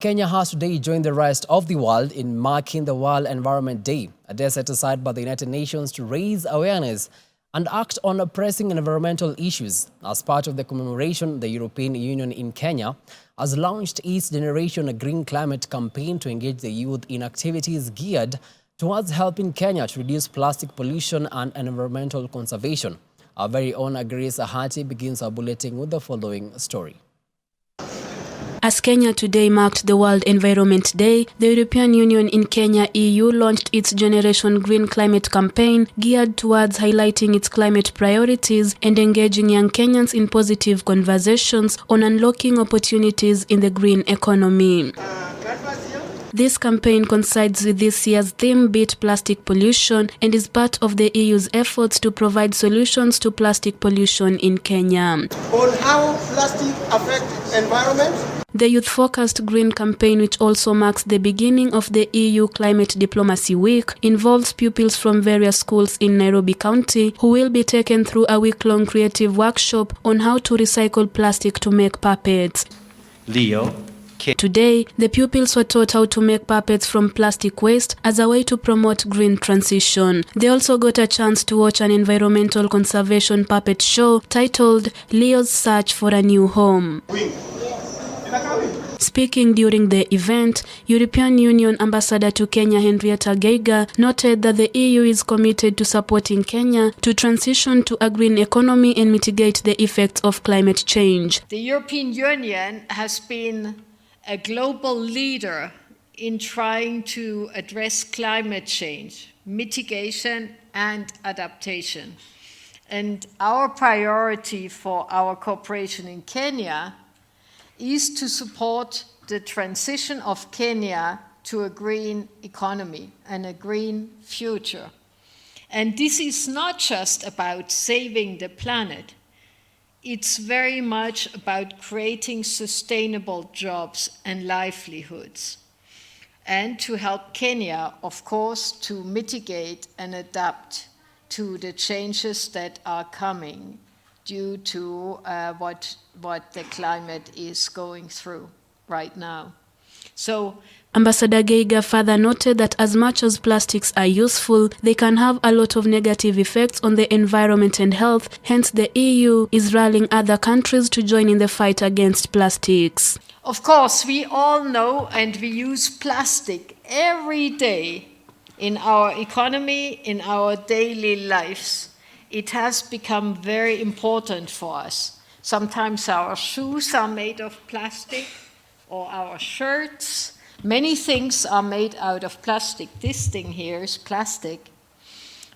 Kenya has today joined the rest of the world in marking the World Environment Day, a day set aside by the United Nations to raise awareness and act on pressing environmental issues. As part of the commemoration, the European Union in Kenya has launched its Generation Green Climate campaign to engage the youth in activities geared towards helping Kenya to reduce plastic pollution and environmental conservation. Our very own Grace Ahati begins our bulletin with the following story. As Kenya today marked the World Environment Day, the European Union in Kenya (EU) launched its Generation Green Climate campaign geared towards highlighting its climate priorities and engaging young Kenyans in positive conversations on unlocking opportunities in the green economy. This campaign coincides with this year's theme Beat Plastic Pollution and is part of the EU's efforts to provide solutions to plastic pollution in Kenya. On how plastic affects environment? The youth-focused Green campaign, which also marks the beginning of the EU Climate Diplomacy Week, involves pupils from various schools in Nairobi County who will be taken through a week-long creative workshop on how to recycle plastic to make puppets. Today, the pupils were taught how to make puppets from plastic waste as a way to promote green transition. They also got a chance to watch an environmental conservation puppet show titled Leo's Search for a New Home. Speaking during the event, European Union Ambassador to Kenya Henrietta Geiger noted that the EU is committed to supporting Kenya to transition to a green economy and mitigate the effects of climate change. The European Union has been a global leader in trying to address climate change, mitigation and adaptation. And our priority for our cooperation in Kenya is to support the transition of Kenya to a green economy and a green future. And this is not just about saving the planet. It's very much about creating sustainable jobs and livelihoods, and to help Kenya, of course, to mitigate and adapt to the changes that are coming due to what the climate is going through right now. So, Ambassador Geiger further noted that as much as plastics are useful, they can have a lot of negative effects on the environment and health. Hence, the EU is rallying other countries to join in the fight against plastics. Of course, we all know and we use plastic every day in our economy, in our daily lives. It has become very important for us. Sometimes our shoes are made of plastic, or our shirts. Many things are made out of plastic. This thing here is plastic.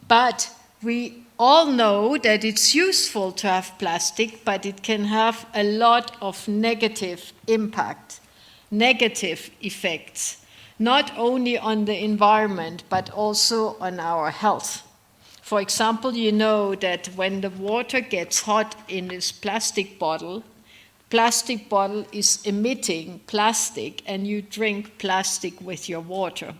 But we all know that it's useful to have plastic, but it can have a lot of negative impact, negative effects, not only on the environment, but also on our health. For example, you know that when the water gets hot in this plastic bottle is emitting plastic, and you drink plastic with your water.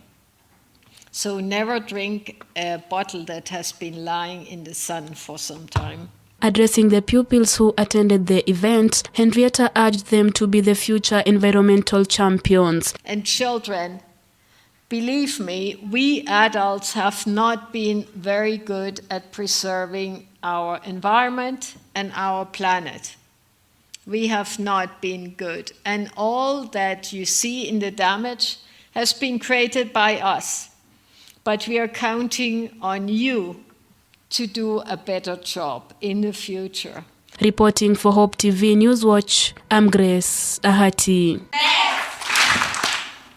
So never drink a bottle that has been lying in the sun for some time. Addressing the pupils who attended the event, Henrietta urged them to be the future environmental champions. And children, believe me, we adults have not been very good at preserving our environment and our planet. We have not been good. And all that you see in the damage has been created by us. But we are counting on you to do a better job in the future. Reporting for Hope TV Newswatch, I'm Grace Ahati.